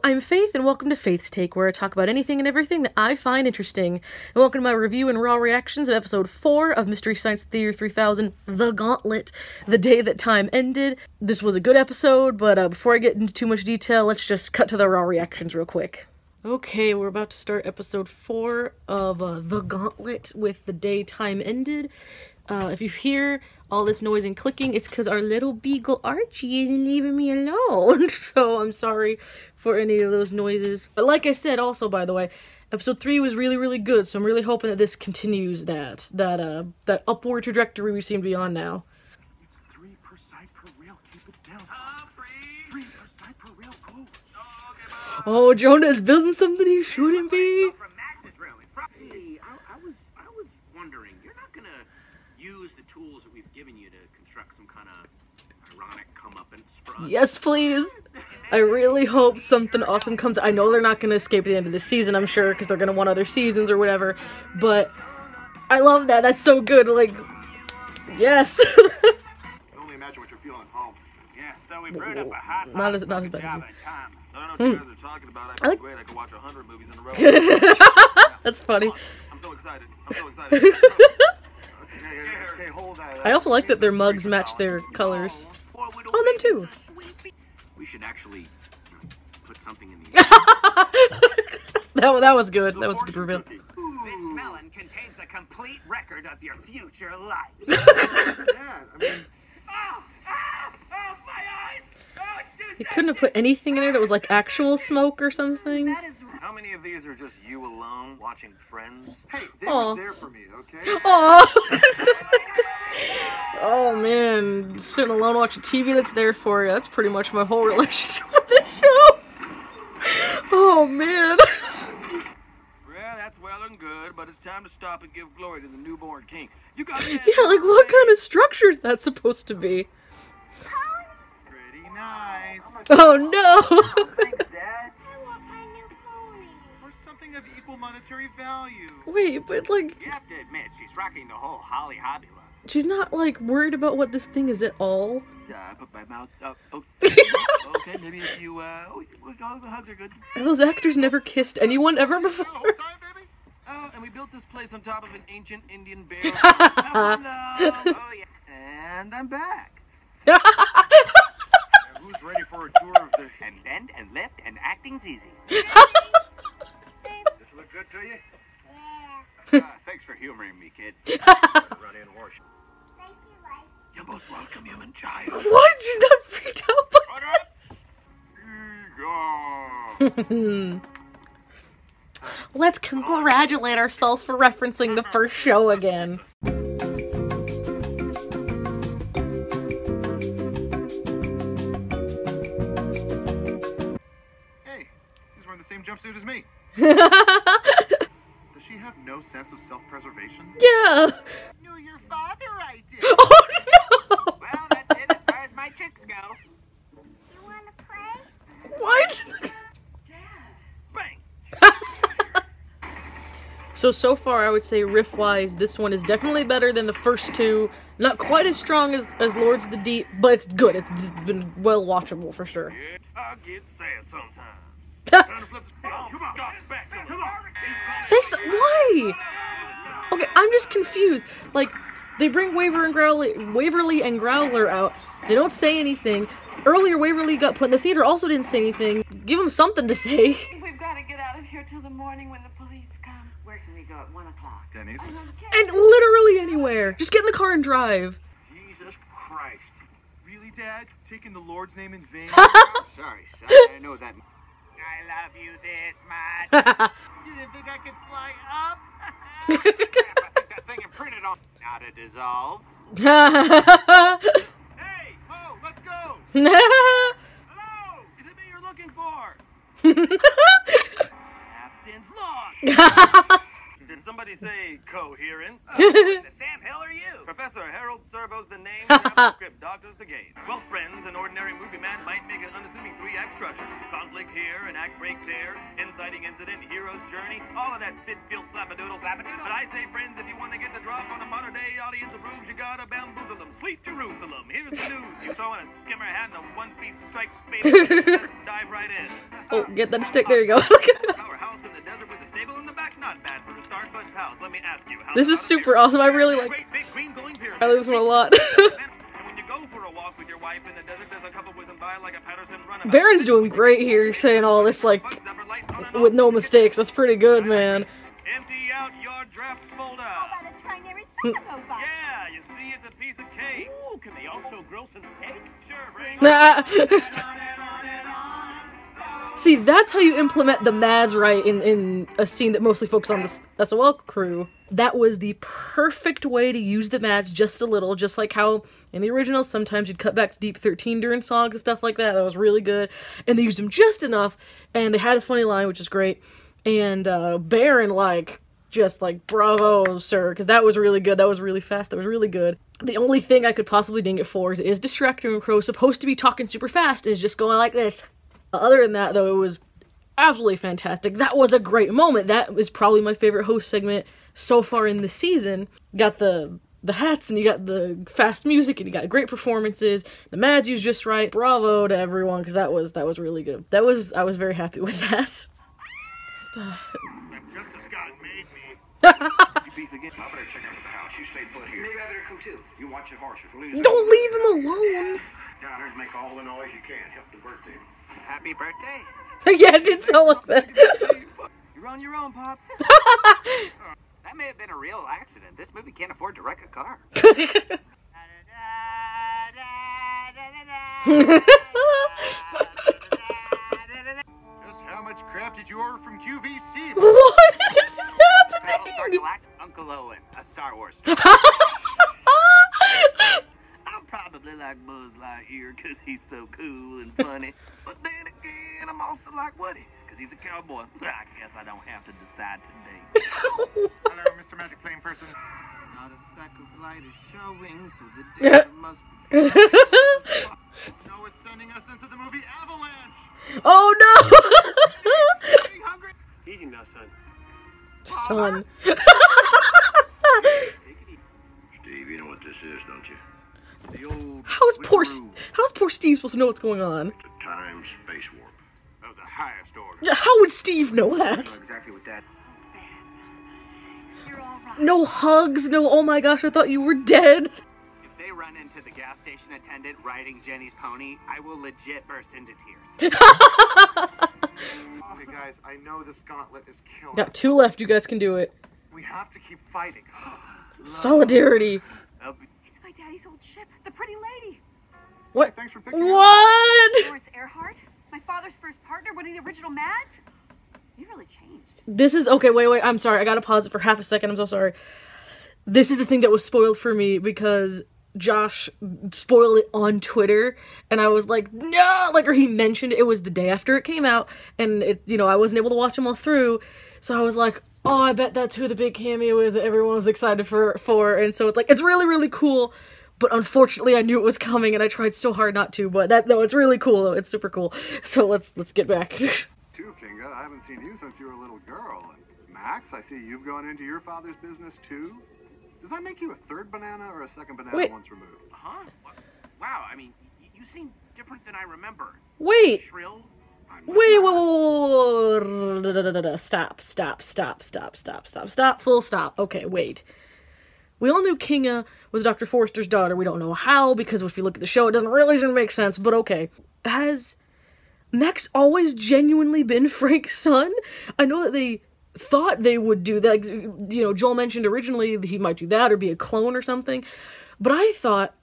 I'm Faith, and welcome to Faith's Take, where I talk about anything and everything that I find interesting. And welcome to my review and raw reactions of episode 4 of Mystery Science Theater 3000, The Gauntlet, The Day That Time Ended. This was a good episode, but before I get into too much detail, let's just cut to the raw reactions real quick. Okay, we're about to start episode 4 of The Gauntlet with The Day Time Ended. If you hear all this noise and clicking, it's because our little beagle Archie isn't leaving me alone. So I'm sorry for any of those noises. But like I said also, by the way, episode 3 was really, really good. So I'm really hoping that this continues that upward trajectory we seem to be on now. It's 3 per side per rail. Keep it down. 3 per side per rail. Go. Oh, Jonah is building something he shouldn't be. Hey, I was wondering, you're not gonna use the tools that we've given you to construct some kind of ironic comeuppance for us? Yes, please. I really hope something awesome comes. I know they're not going to escape at the end of the season, I'm sure, because they're going to want other seasons or whatever. But I love that. That's so good. Like, yes. I can only imagine what you're feeling at home. Yeah, so we brewed up a hot Not as bad as job me. at time. I don't know what you guys are talking about. I feel great. I could watch 100 movies in a row. That's funny. I'm so excited. I'm so excited. Okay, hold that. I also like that their mugs match their colors. Oh, them too. We should actually put something in these. That was good. That was a good reveal. This melon contains a complete record of your future life. Dad, I mean, Oh, my eyes! Oh, it's too You couldn't have put anything in there that was like actual smoke or something. how many of these are just you alone watching Friends? Hey, they Aw. were there for me, okay? Oh. Oh man, sitting alone watching TV that's there for you. That's pretty much my whole relationship with this show. Oh man. Well, that's well and good, but it's time to stop and give glory to the newborn king. You got that? Yeah, like what kind of structure is that supposed to be? Pretty nice. Oh no. Thanks, Dad. I want my new pony. Or something of equal monetary value. Wait, but like, You have to admit, she's rocking the whole Holly Hobby look. she's not like worried about what this thing is at all. I put my mouth up. Oh, okay, maybe if you, hugs are good. And those actors never kissed anyone ever The before. whole time, baby? Oh, and we built this place on top of an ancient Indian bear. Hello. Oh, yeah. And I'm back. Who's ready for a tour of the... And bend and lift and acting's easy. Does it look good to you? Yeah. Thanks for humoring me, kid. Run in, wash. Thank you, Life. You're most welcome, human child. What? She's not freaked out by Order up. Let's congratulate ourselves for referencing the first show again. Hey, she's wearing the same jumpsuit as me. Does she have no sense of self-preservation? Yeah. Knew your father, I did. Oh no. Well, that's it as far as my tricks go. You want to play? What? Bang! So far, I would say riff-wise, this one is definitely better than the first two. Not quite as strong as Lords of the Deep, but it's good. It's been well watchable for sure. I get sad sometimes. Time to flip the... Come on, back. Come on. Say so. Why? Okay, I'm just confused. Like, they bring Waverly and Growler out. They don't say anything. Earlier, Waverly got put in the theater, also didn't say anything. Give them something to say. We've got to get out of here till the morning when the police come. Where can we go at 1 o'clock? Denny's. And literally anywhere. Just get in the car and drive. Jesus Christ. Really, Dad? Taking the Lord's name in vain? Sorry, son. I know that. I love you this much. You didn't think I could fly up? Crap, I think that thing imprinted on. Now to dissolve. Hey! Oh, let's go! Hello! Is it me you're looking for? Captain's log! Did somebody say coherent? Sam Hill or you? Professor Harold Servo's the name, the script doctor's the game. Well, friends, an ordinary movie man might make an unassuming 3-act structure. Conflict here, an act break there, inciting incident, hero's journey, all of that Sid-Field flappadoodle. But I say, friends, if you want to get the drop on a modern-day audience of rubes, you gotta bamboozle them. Sweet Jerusalem, here's the news. You throw in a skimmer hat and a one-piece strike, baby. Let's dive right in. Oh, get that stick. There you go. Powerhouse in the desert with a stable in the back. Not bad for a start, but pals, let me ask you. This is super awesome. I really like. Great big green glowing pyramid. I like this one a lot. And when you go for a walk with your wife in the desert, there's a couple whizzing by like a Patterson runabout. Baron's doing great here, saying all this like with no mistakes. That's pretty good, man. Empty out your drafts folder. How about a trinary supernova? Yeah, you see, it's a piece of cake. Ooh, can they also grill some cake? Sure, bring Nah. See, that's how you implement the Mads right in a scene that mostly focuses on the SOL crew. That was the perfect way to use the Mads just a little, just like how in the original sometimes you'd cut back to Deep 13 during songs and stuff like that. That was really good. And they used them just enough, and they had a funny line, which is great. And Baron, like, just like, bravo, sir, because that was really good. That was really fast. That was really good. The only thing I could possibly ding it for is distracting when Crow's supposed to be talking super fast and is just going like this. Other than that, though, it was absolutely fantastic. That was a great moment. That was probably my favorite host segment so far in the season. You got the hats, and you got the fast music, and you got great performances. The Mads used just right. Bravo to everyone, because that was really good. I was very happy with that. Justice God made me. you beef again. I better check out the house. You stay put here. Maybe I better come too. You watch your horses. Will Don't leave him alone. Down here and make all the noise you can. Help the birthday. Happy birthday. Yeah, it did sound like that. You're on your own, Pops. That may have been a real accident. This movie can't afford to wreck a car. Just how much crap did you order from QVC? What is happening? Battlestar Galactica. Uncle Owen, a Star Wars star. I'm probably like Buzz Lightyear because he's so cool and funny. But then again, I'm also like Woody because he's a cowboy. I guess I don't have to decide today. Hello, Mr. Magic Plane Person. Not a speck of light is showing, so the day must be. No, it's sending us into the movie Avalanche. Oh no! Hungry? Easy now, son. Son. Steve, you know what this is, don't you? It's the old How's poor Steve supposed to know what's going on? It's a time-space warp. Of the highest order. Yeah, how would Steve know I know that? exactly what that. You're all right. No hugs, no oh my gosh, I thought you were dead. If they run into the gas station attendant riding Jenny's pony, I will legit burst into tears. Hey guys, I know this gauntlet is killing Got us. 2 left, you guys can do it. We have to keep fighting. Solidarity. It's my daddy's old ship, the Pretty Lady. What? Thanks for picking it up. What? Lawrence Earhart, my father's first partner, one of the original Mads. You really changed. This is okay, wait, I'm sorry. I gotta pause it for half a second. I'm so sorry. This is the thing that was spoiled for me because Josh spoiled it on Twitter, and I was like, no, like, or he mentioned it was the day after it came out, and it, you know, I wasn't able to watch them all through, so I was like, oh, I bet that's who the big cameo is that everyone was excited for, and so it's like, it's really, really cool, but unfortunately I knew it was coming, and I tried so hard not to, but no, it's really cool, though, it's super cool, so let's get back. Too, Kinga. I haven't seen you since you were a little girl. And Max, I see you've gone into your father's business too. Does that make you a third banana or a second banana Wait. once removed? Huh? Wow, I mean, you seem different than I remember. Wait. Shrill? Wait, stop, full stop. Okay, wait. We all knew Kinga was Dr. Forrester's daughter. We don't know how, because if you look at the show, it doesn't really make sense, but okay. Has Max always genuinely been Frank's son? I know that they thought they would do that. You know, Joel mentioned originally that he might do that or be a clone or something, but I thought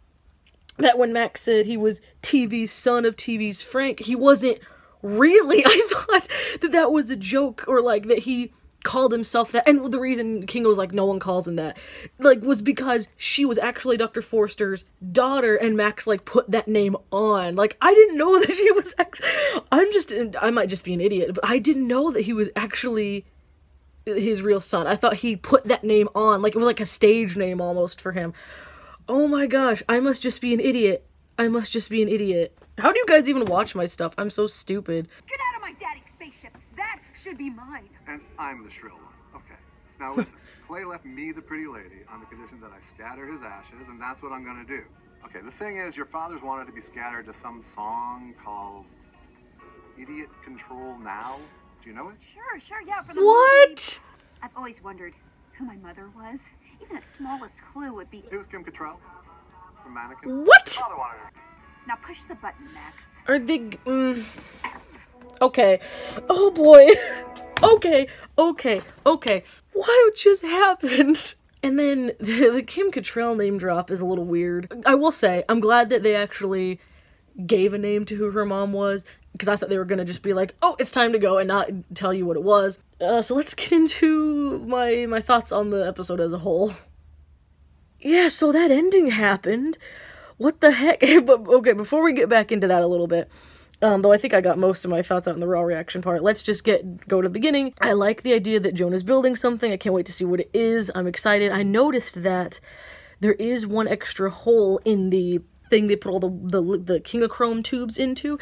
that when Max said he was TV's son of TV's Frank, he wasn't really. I thought that was a joke, or like that he called himself that, and the reason Kinga was like, no one calls him that, like, was because she was actually Dr. Forrester's daughter, and Max, like, put that name on. Like, I didn't know that she was I might just be an idiot, but I didn't know that he was actually his real son. I thought he put that name on, like, it was like a stage name almost for him. Oh my gosh, I must just be an idiot. How do you guys even watch my stuff? I'm so stupid. Get out of my daddy's spaceship. That should be mine. And I'm the shrill one. Okay. Now listen, Clay left me the pretty lady on the condition that I scatter his ashes, and that's what I'm gonna do. Okay, the thing is, your father's wanted to be scattered to some song called Idiot Control Now? Do you know it? Sure, yeah. For the What? movie. I've always wondered who my mother was. Even the smallest clue would be. It was Kim Cattrall from Mannequin. What? Father wanted her. Now push the button, Max. Are they... Okay. Oh boy. Okay. What just happened? And then the Kim Cattrall name drop is a little weird. I will say, I'm glad that they actually gave a name to who her mom was, because I thought they were gonna just be like, oh, it's time to go, and not tell you what it was. So let's get into my thoughts on the episode as a whole. Yeah, so that ending happened. What the heck? But okay, before we get back into that a little bit, though I think I got most of my thoughts out in the raw reaction part, let's just go to the beginning. I like the idea that Jonah's building something. I can't wait to see what it is. I'm excited. I noticed that there is one extra hole in the thing they put all the King of Chrome tubes into,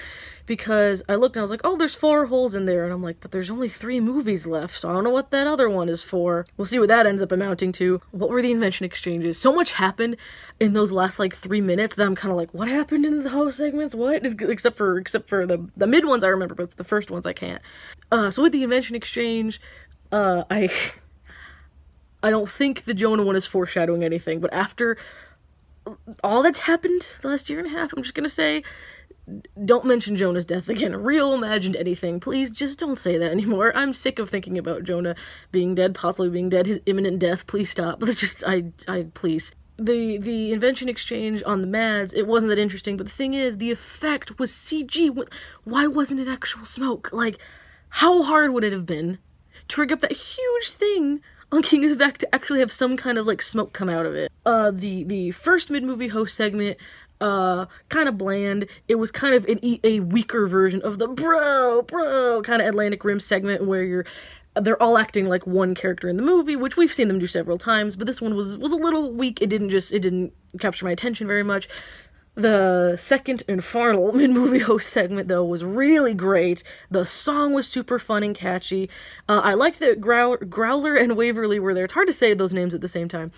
because I looked and I was like, oh, there's 4 holes in there, and I'm like, but there's only 3 movies left, so I don't know what that other one is for. We'll see what that ends up amounting to. What were the invention exchanges? So much happened in those last like 3 minutes that I'm kind of like, what happened in the house segments? What? Except for the mid ones I remember, but the first ones I can't. So with the invention exchange, I don't think the Jonah one is foreshadowing anything, but after all that's happened the last year and a half, I'm just gonna say, don't mention Jonah's death again. Real imagined anything. Please, just don't say that anymore. I'm sick of thinking about Jonah being dead, possibly being dead, his imminent death. Please stop. It's just, please. The invention exchange on the Mads, it wasn't that interesting, but the thing is, the effect was CG. Why wasn't it actual smoke? Like, how hard would it have been to rig up that huge thing on King is Back to actually have some kind of like smoke come out of it? The first mid-movie host segment, kind of bland. It was kind of a weaker version of the bro kind of Atlantic Rim segment where they're all acting like one character in the movie, which we've seen them do several times, but this one was a little weak. It didn't capture my attention very much. The second and final mid-movie host segment, though, was really great. The song was super fun and catchy. I liked that Growler and Waverly were there. It's hard to say those names at the same time,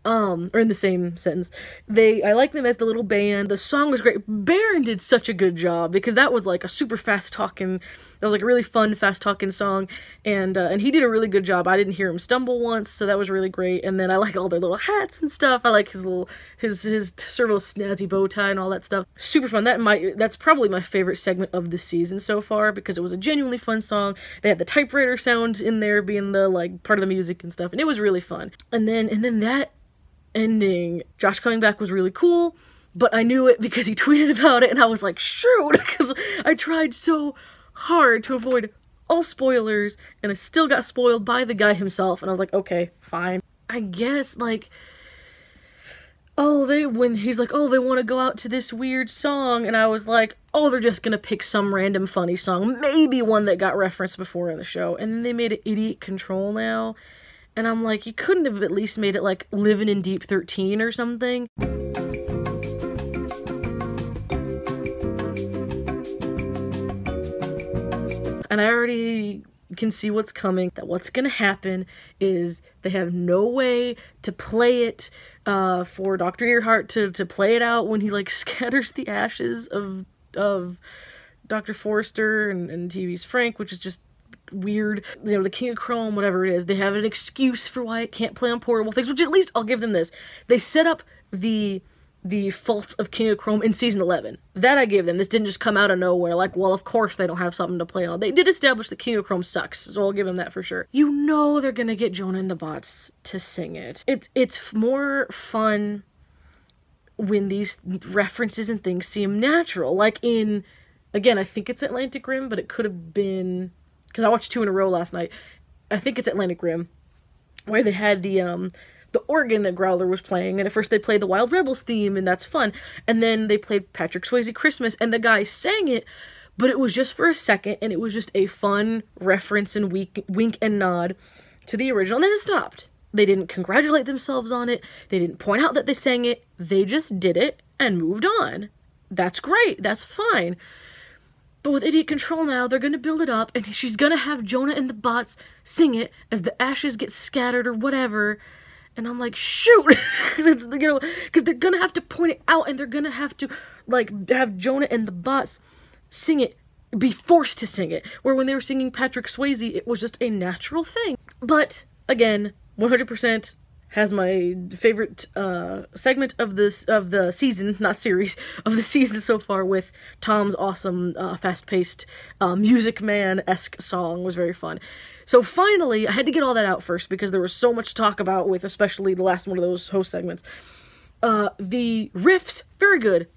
or in the same sentence. I like them as the little band. The song was great. Baron did such a good job, because that was like a super fast-talking, that was like a really fun, fast-talking song, and he did a really good job. I didn't hear him stumble once, so that was really great. And then I like all their little hats and stuff. I like his servo snazzy bow tie and all that stuff. Super fun. That's probably my favorite segment of the season so far, because it was a genuinely fun song. They had the typewriter sound in there being the like part of the music and stuff, and it was really fun. And then that ending, Josh coming back, was really cool, but I knew it because he tweeted about it, and I was like, shoot, because I tried so hard to avoid all spoilers, and I still got spoiled by the guy himself, and I was like, okay, fine. I guess, like, when he's like, oh, they want to go out to this weird song, and I was like, oh, they're just gonna pick some random funny song, maybe one that got referenced before in the show, and then they made it Idiot Control Now, and I'm like, you couldn't have at least made it like Living in Deep 13 or something? And I already can see what's coming, that what's gonna happen is they have no way to play it, for Dr. Earhart to play it out when he, like, scatters the ashes of Dr. Forrester and TV's Frank, which is just weird. You know, the King of Chrome, whatever it is, they have an excuse for why it can't play on portable things, which at least I'll give them this. They set up the faults of King of Chrome in season 11. That I gave them. This didn't just come out of nowhere, like, well, of course they don't have something to play on. They did establish that King of Chrome sucks, so I'll give them that for sure. You know they're gonna get Jonah and the Bots to sing it. It's more fun when these references and things seem natural. Like in, again, I think it's Atlantic Rim, but it could have been, because I watched 2 in a row last night. I think it's Atlantic Rim, where they had the organ that Growler was playing, and at first they played the Wild Rebels theme, and that's fun, and then they played Patrick Swayze Christmas, and the guy sang it, but it was just for a second, and it was just a fun reference and wink and nod to the original, and then it stopped. They didn't congratulate themselves on it, they didn't point out that they sang it, they just did it and moved on. That's great, that's fine. But with Idiot Control Now, they're gonna build it up, and she's gonna have Jonah and the Bots sing it as the ashes get scattered or whatever. And I'm like, shoot! Because they're gonna have to point it out, and they're gonna have to, like, have Jonah and the Bots sing it be forced to sing it. Where when they were singing Patrick Swayze, it was just a natural thing. But, again, 100% has my favorite segment of the season, not series, of the season so far, with Tom's awesome, fast-paced, Music Man-esque song. Was very fun. So finally, I had to get all that out first because there was so much to talk about with especially the last one of those host segments. The riffs, very good.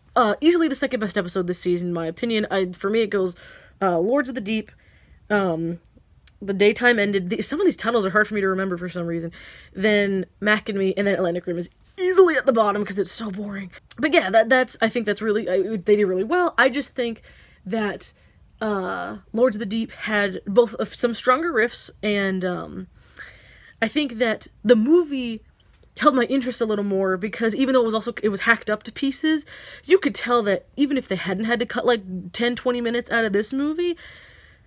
Easily the second best episode this season, in my opinion. For me, it goes Lords of the Deep, The Daytime Ended. Some of these titles are hard for me to remember for some reason. Then Mac and Me, and then Atlantic Rim is easily at the bottom because it's so boring. But yeah, I think that's really, they did really well. I just think that Lords of the Deep had both some stronger riffs, and I think that the movie held my interest a little more because even though it was hacked up to pieces, you could tell that even if they hadn't had to cut like 10-20 minutes out of this movie,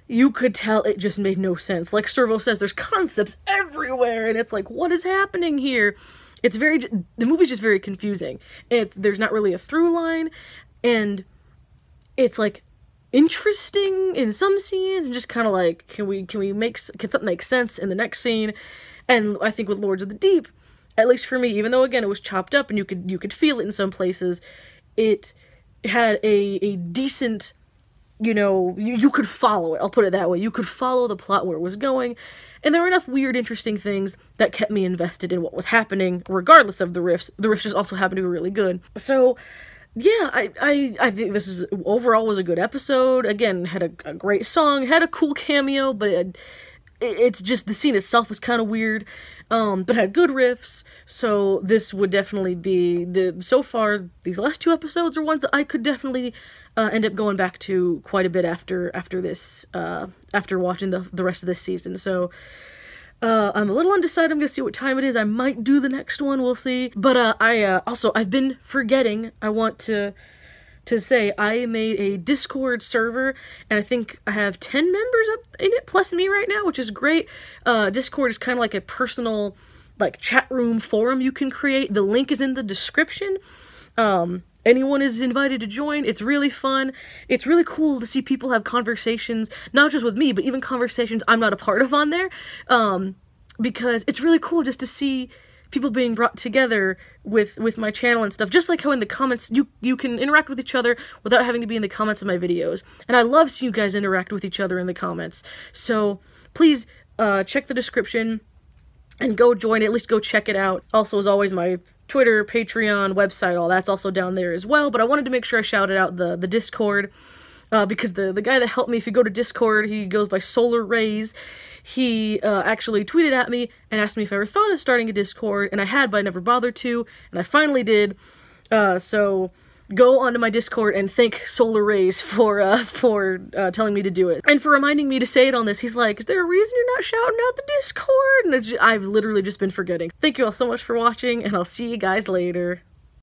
you could tell it just made no sense. Like Servo says, there's concepts everywhere, and it's like, what is happening here? The movie's just very confusing. There's not really a through line, and it's like interesting in some scenes, and just kind of like, can something make sense in the next scene? And I think with Lords of the Deep, at least for me, even though again it was chopped up and you could feel it in some places, it had a decent, you could follow it. I'll put it that way. You could follow the plot where it was going, and there were enough weird, interesting things that kept me invested in what was happening, regardless of the riffs. The riffs just also happened to be really good. So, yeah, I think this overall was a good episode. Again, had a great song, had a cool cameo, but it's just the scene itself was kind of weird, but had good riffs. So this would definitely be so far these last two episodes are ones that I could definitely end up going back to quite a bit after this after watching the rest of this season. So I'm a little undecided. I'm gonna see what time it is. I might do the next one. We'll see. But I've been forgetting. I want to say I made a Discord server, and I think I have 10 members up in it, plus me right now, which is great. Discord is kind of like a personal, like, chat room forum you can create. The link is in the description. Anyone is invited to join. It's really fun. It's really cool to see people have conversations, not just with me, but even conversations I'm not a part of on there, because it's really cool just to see people being brought together with my channel and stuff, just like how in the comments you can interact with each other without having to be in the comments of my videos. And I love seeing you guys interact with each other in the comments. So please check the description and go join it, at least go check it out. Also, as always, my Twitter, Patreon, website, all that's also down there as well. But I wanted to make sure I shouted out the Discord, because the guy that helped me, if you go to Discord, he goes by Solar Rays. He actually tweeted at me and asked me if I ever thought of starting a Discord, and I had, but I never bothered to, and I finally did. So go onto my Discord and thank Solar Rays for telling me to do it. And for reminding me to say it on this. He's like, is there a reason you're not shouting out the Discord? And I've literally just been forgetting. Thank you all so much for watching, and I'll see you guys later.